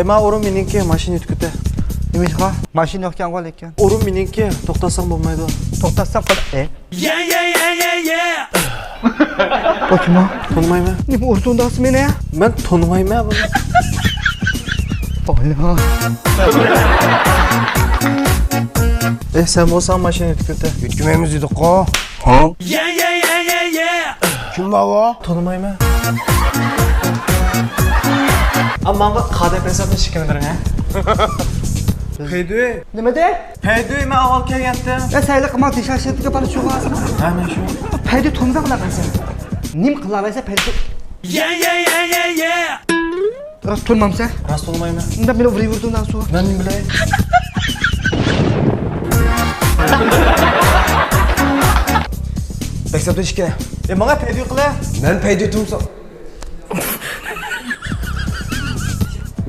Ma o'rin meniki, mashina yutkuti. Nima ish qil? Mashina yo'qkan qol ekan. O'rin meniki, to'xtasam bo'lmaydi. To'xtatsam qol. Bu kim o? Tanımayman. Nima o'rtundasiz meni? Men tanımayman buni. Ola. Sen bo'lsan mashina yutkuti. Yutmaymiz dedik-ku. Ha? Kim bu? Tanımayman. Amma menga qadab hesabni shikinidiring, ha? Peydoy. Nima de? Peydoy, men avval kelgandim. Sayli qilmoq teshashga borib shu hozir. Ha, men shu. Paydo to'nda qilaqasa. Nim qilaversa paydo. Rost to'nmamsa? Rost olmayman. Unda meni urib yurdidan suv. Men nim bilay. Beksabda ishga. Menga peydoy qila. Men paydo tumsam.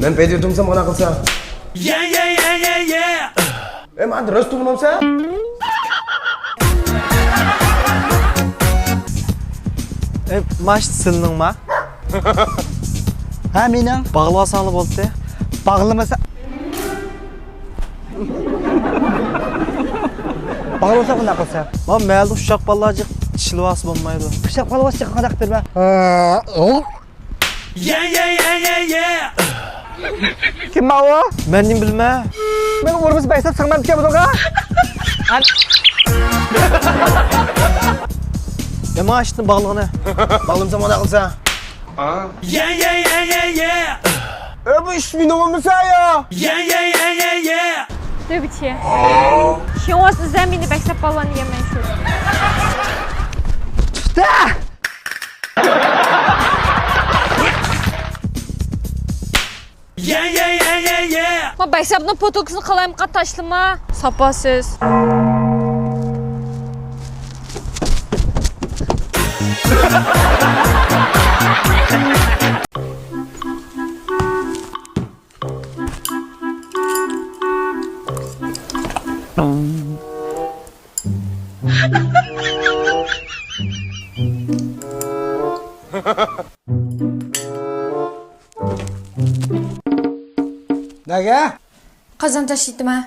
Men paydo tumsam qana qilsam. Men rost to'nmamsa? Mash silningmi? Ha, mening Bağlasanlı bo'ldi. Bağlamasa. Bağlamasa qana qilsa? Men mayli ushaq balaji tishilvas bo'lmaydi. Pichoq qolvasa qadaq berma. Kim o? Men nim bilma. Men urimiz baysab sig'mam ekan bunaqa. Mashni bağlığını. Bağlamsam qana qilsa? Bu ish meni bo'lmasa ya. 对不起，请我是在你的白色包装里面说。 Ma baysabni potokisini qalayim qattashlima. Sapasiz. Nega? Qazon tashlaydimi?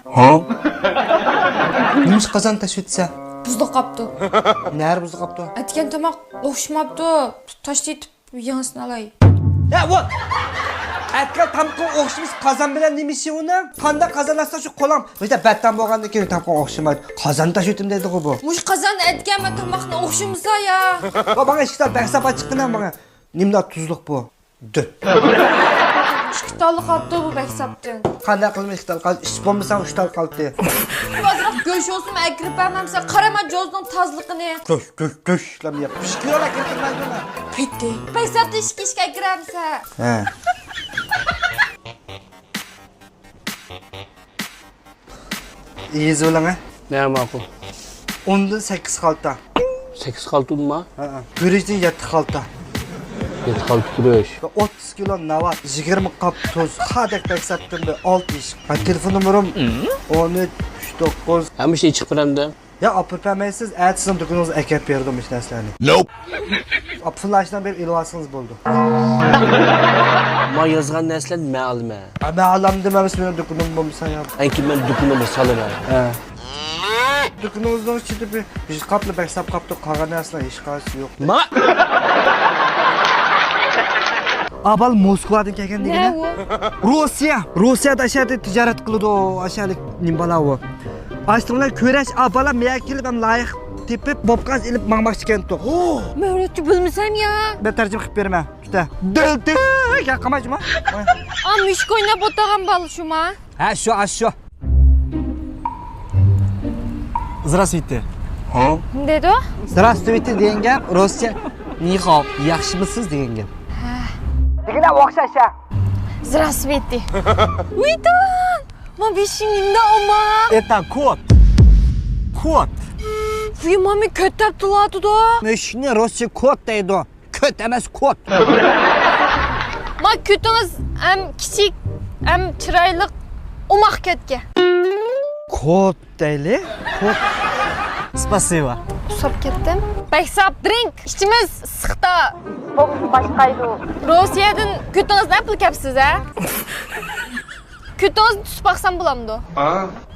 Nima qozon tashitsa? Buzda qapti. Nari buzda qapti? Aytgan tomoq o'xshamabdi. Tashlaytib yangisini olay. Ya bu. Aytgan tamqo o'xshimiz qozon bilan nima ishi uni? Qanda qozonlasa shu qo'lam. O'sha battan bo'lgandan keyin tamqo o'xshamaydi. Qozon tashitim dedi-ku bu. Mush qazon aytganman tomoqni o'xshamasa ya. Bana ishdan baksapa chiqqina bana. Nimda tuzluq bu? Dün. Ishqitoli qapti bu baksabdan. Qanday qilib ishtal qal, ish bo'lmasa ishtal qaldi. Ozroq go'sht olsun akrib bermamsa qarama jozning tozligini. Go'sh ishlam yap. Pishkirola keltirmaydi uni. Bitti. Baksabda ishga kiramsa. Ha. İyi zo'langa. Ne ma'qul? 10dan 8 qalta. 8 qaltunmi? Ha. Guruchdan 7 qalta. 7 qalt kurash. 30 kilo navat, 20 qap tuz, hadek baksatdim 6 ish. Ha, telefon numarim 13 9. Hamisha chiqib turamda. Ya apırpamaysiz, aytsam do'koningizga akab berdim ish narsalarni. Nope. Apflashdan berib ilvasingiz bo'ldi. Men yozgan narsalar ma'lum. Ma'lum demamis meni do'konim bo'lmasa ya. Anki men do'konimga solaman. Ha. Do'koningizning ichida bir qapli baksab qapti qolgan narsalar hech qaysi yo'q. Ma Abal Moskvadan kelgan Ne degani. u? Rossiyada ashadi tijorat qiladi o ashalik nimbalavi. Aslında köreş abala meyakilib ham layiq tepib bobqaz ilib mangmoqchi ekan to. Mevlutchi bilmasam ya. Ben tarjima qilib beraman. Juda. Dildi. Ya qamajma. A mushuk o'ynab o'tirgan bola shuma. Ha, shu. Здравствуйте. Nima dedi u? Здравствуйте degan gap Rossiya ni hop, yaxshimisiz degan gap. Degana o'xshasha. Здравствуйте. Uydan. Men beshingimda oma. Это кот. Kod. Mami köttab turadi-da. Meshni Rossiya kod deydi. Kod emas kod. Ma ko'tingiz ham kichik, ham chiroyli, umoq ketga. Kod deyli. Kod. Спасибо. Usab ketdim. Baksab drink. İçimiz sıxda. Boshqaydi. Rossiyadan kutingizni apil kapsiz a? Kutingizni tutib baqsam bo'lamdi.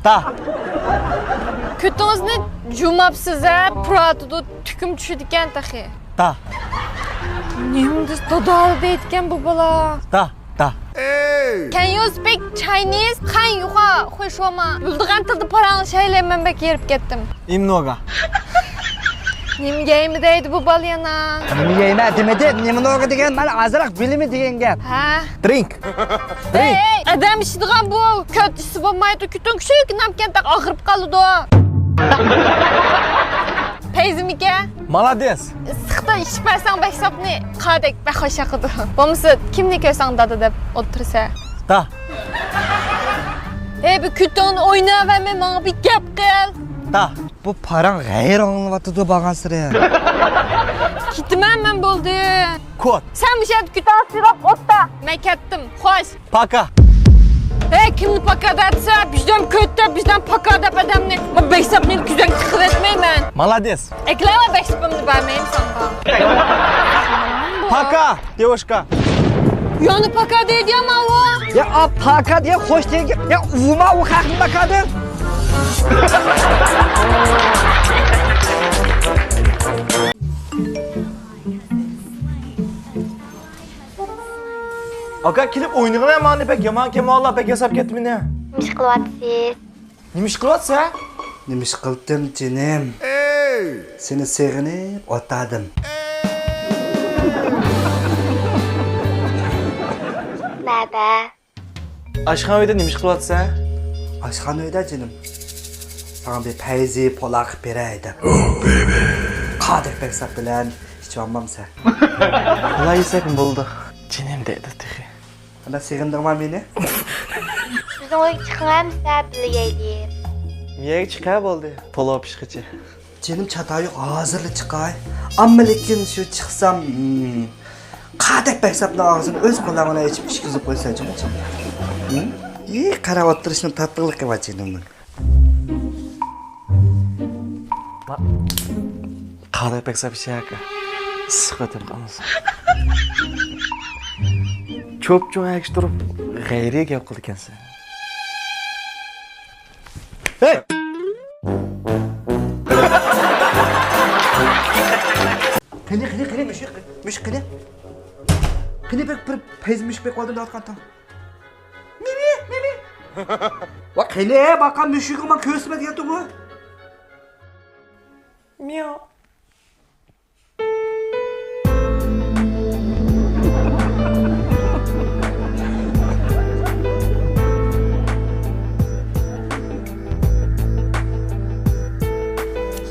Da. Kutingizni jumabsiz a? Pratida tukum tushidi ekan taxi. Da. Nimda dodol deyotgan bu bola? Da. Da. Can you speak Chinese? Qan yuqa, xo'shoma. Bildigan tilda parangni shaylayman bek yerib ketdim. Немного. Nimga deydi bu bola yana? Nimaga ema demadi? Nima degan? Mana azroq bilimi degan gap. Ha? Drink. Hey, adam ishdigan bu. Ko't ishi bo'lmaydi. Kutung kuchuk namkanda og'rib qoldi. Peyzimika? Молодец. Sıxda ishpasang baksabni qadek baxosha qildi. Bo'lmasa kimni ko'rsang dada deb o'tirsa. Da. Ey bu kutun o'ynayapman, menga bir gap qil. Da. Bu parang g'ayr anglayapti bo'lgan sira. Ketman men bo'ldi. Kod. Sen bu yerda kutan sirab o'tda. Men ketdim. Xo'sh. Пока. Ey kimni pakadatsa, bizdan ko'tda, bizdan pakadab odamni. Men baksabni kuzdan chiqib etmayman. Молодец. Eklama baksabimni bermayman senga. Пока, девушка. Yoni paka deydi ama o. Ya paka diye hoş değil. Ya uvma u haqni bakadı. Aka kelib o'ynayman pek yomon kemolla pek yasab ketdim ne? Nima ish qilyapsiz? Nima ish qilyapsa? Nima ish qildim jinim? Seni seg'inib o'tadim. Nada. Oshxonada nima ish qilyapsa? Oshxonada jinim. Sana bir payzi polaq beray deb. Qadir beksab bilan hech olmamsan. Nima yesak bo'ldi? Jinim dedi tixi. Ana seg'indirma meni. Sizni o'yinga chiqamsa bilgaylik. Miyaga chiqay bo'ldi. Palov pishqichi. Jinim chatoyi hozirli chiqay. Ammo lekin shu chiqsam qadir beksabning og'zini o'z qo'lim bilan ichib pishqizib qo'ysa jinim. Qarab o'tirishni tatbiq qilib jinimni. Qanday pek aka. Issiq o'tib qolmas. Cho'p-cho'ng ayqish turib, g'ayriy gap qildi ekansan. Hey! Qani mush qani. Qani bek bir payzmish bek oldim dotgan tam. Mimi. Va qani baqa mushug'im ko'rsatma degan bu. Miau.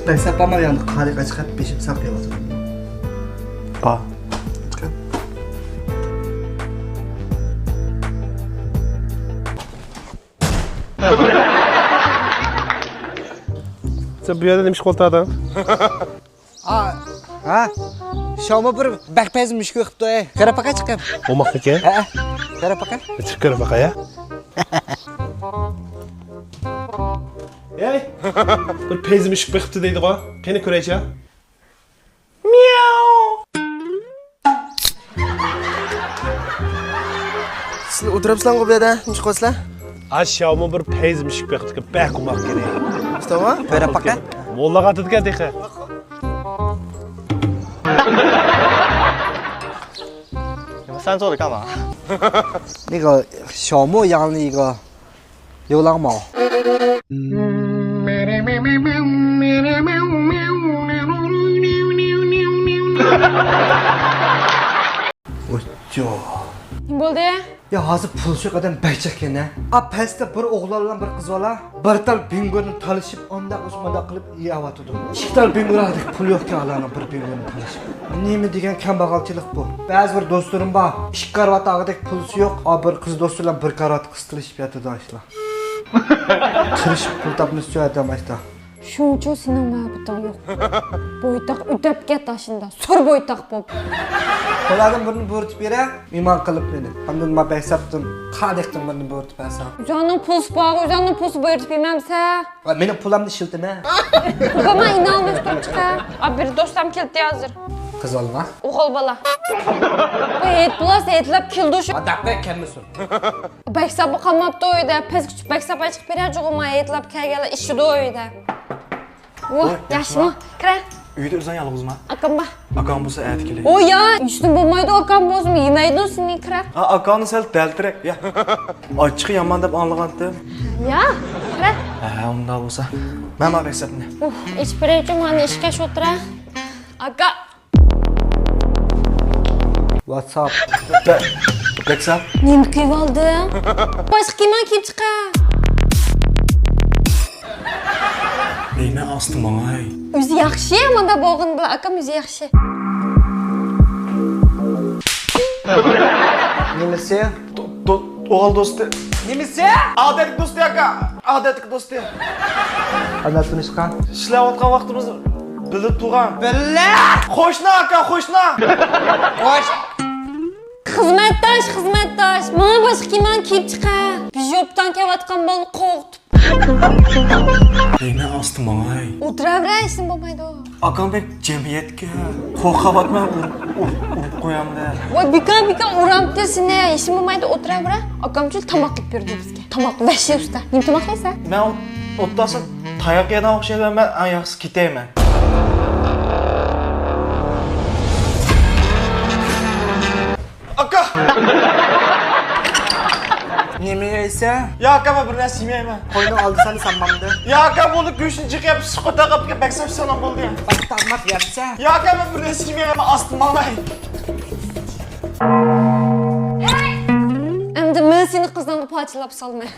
Ben sapama yandı. Harika çıkıp peşim sapıyor o zaman. Pa. Çıkar. Sen bu yerda nima ish qilyapsan? Ha? Şomu bir bakpazmish ko'qibdi. Qarapaka chiqib. O'moqniki? Ha? Qarapaka? Chiqib baqa ya. Ey! Bir pezmish biqibdi deydi-ku. Qani ko'raychi. Siz o'tiribsizlar-ku bu yerda, nima qilyapsizlar? Ashyomi bir pezmish biqibdi. Baq umoq kerak. Tamam, Qarapaka? Mollaga atadigan deqa. Sen so'ra kama. 那个小莫养的一个流浪猫。Ocho. Kim bo'ldi? Ya hozir pul shu qadam baychaq ekan. A pastda bir o'g'lon bilan bir qiz bola bir tal bingoni talishib, onda o'smanda qilib yeyapti. Ikki tal bingorlik pul yo'q ularning bir bingoni talishib. Nima degan kambag'alchilik bu? Ba'zi bir do'stlarim bor, ikki karat og'idek pulsi yo'q, a bir qiz do'sti bilan bir karat qistilishib yotadi ashlar. Tirishib pul topmoqchi odam ashlar. Shuning uchun sening muhabbating yo'q. Bo'ytaq üdep ket taşında. Sur bo'ytaq bo'p. Qo'ladim birini bo'rtib beray, iymon qilib meni. Hamda nima hisobdim, qadaqdim birini bo'rtib bersam. O'zingning pulsi bor, o'zingning pulsi bo'ytib bermamsa. Va meni pulamni shiltimi? Pulga inanmay turib chiqar. Bir do'stim keldi hozir. Qiz olma. O'g'il bola. Bu et plus etlab keldi shu. Adaqqa kelmasin. Baksabı qamabdi uyda. Pes küçük baksabı chiqib berar jo'g'ima etlab kelganlar ishida uyda. Yaxshimi? Kira. Uyda o'zing yolg'izman. Akam bor. Akam bo'lsa aytib keladi. O ya, ishni bo'lmaydi akam bo'lsin, yemaydi seni kira. Ha, akani sal daltirak. Ya. Ochiq yomon deb anglagandim. Ya, kira. Ha, unda bo'lsa. Mana beksabni. Ich birinchi meni ishga sho'tira. Aka. WhatsApp. Beksab. Nima kiyib oldi? Boshqa kiyman kiyib chiqar. Nima ostim mangay. O'zi yaxshi, menda bo'g'in bilan akam o'zi yaxshi. Nimasi? O'g'il do'sti. Nimasi? Odatlik do'sti aka. Odatlik do'sti. Ana tunishgan. Ishlayotgan vaqtimiz bilib turgan. Billa! Qo'shni aka, qo'shni. Qo'sh. Xizmatdosh. Mana boshqa kiyman kiyib chiqar. Bijobdan kelayotgan bolani qo'rqitib. Nima ostim mangay. O'tiraver, ishim bo'lmaydi. Akambek jamiyatga qo'rqavatman urib qo'yamda. Voy bika uramdi seni, ishim bo'lmaydi, o'tiraver. Akamchil tomoq qilib berdi bizga. Tomoq vashi usta. Nima tomoq yeysan? Men o'ttasi tayoq yegan o'xshayman, men yaxshisi ketayman. Aka! Nima yeysan? Ya aka, men bir narsa yemayman. Qo'yni oldi seni sanmamdi. Ya aka, buni go'shtni chiqib, suqota qilib baksam salom bo'ldi. Taqmat yapsa. Ya aka, men bir narsa yemayman, ostim mangay. Endi men seni qizdan pochilab solmay.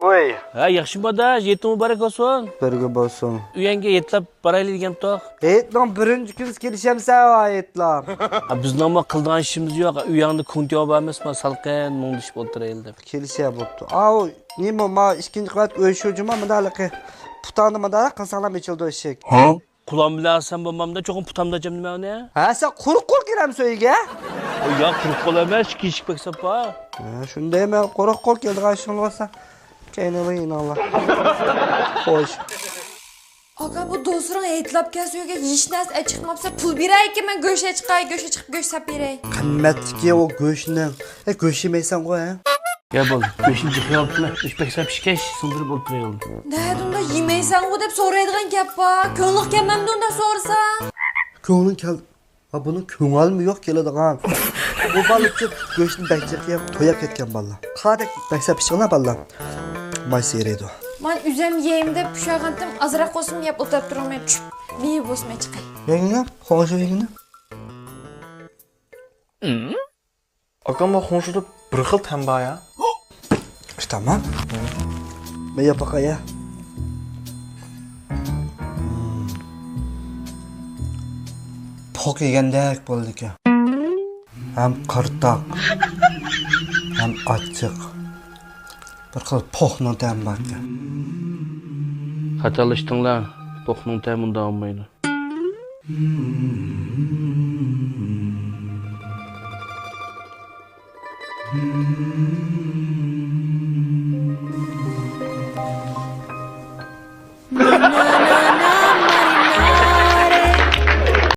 Voy, Ha, yaxshi boda, yetim muborak olsun. birga bo'lsin. Uyanga yetlab boraylik degan to'q. Etlan birinchi kun kelishamsan va etlan. Ha, bizning nima qilgan ishimiz yo'q. Uyangni kunt yo'bamasman, salqin mungdishib o'tiraylik deb. Kelisha bo'pti. Au, nima ma ikkinchi qavat o'yishuvjima madalaqi. Putani madala qilsalam ichildi o'shik. Qulam bilan alsam bo'lmamda, cho'qim putamda jim nima uni? Ha, sen quruq kelamsan uyga? O yo'q, quruq qo'l emas, kishik baksab bor. Ha, shunday men quruq qo'l keldi g'ashim bo'lsa. Keynini inalloh. Xo'sh. Aka bu do'string etlab kelsa yeyish narsa chiqmabsa pul berayki men go'sht chiqay, go'sht chiqib go'sht sap beray. Qimmatga o go'shtni. Go'sht yemaysan qo'y, ha? Ya bo'ldi, go'shtni chiqyaptimi? Ish baksab shikash sindirib o'tiraylik. Dadunda yemaysan u deb so'raydigan gap bor. Ko'ngil kelmamdi unda so'rasam. Ko'ngling keldi. Ha, buni ko'ngilmi yo'q keladigan. Bu balıkçı go'shtni bakchiga to'yab ketgan balla. Qadek baksab chiqna balla. May seyraydi. Men uzam yeyim deb pushag'andim, azroq qo'sim yeb o'tirib turmay tushib. Meye bosmay chiqay. Yengina, xo'sh yengina. Akam bu xonshida bir xil tamba ya. Tamam. Men yapaqaya. Poq yegandek bo'ldi ekan. Ham qirtoq, ham achchiq. Bir xil po'xni ta'mi bor ekan. Xatolashdinglar. Po'xning ta'mida olmaydi.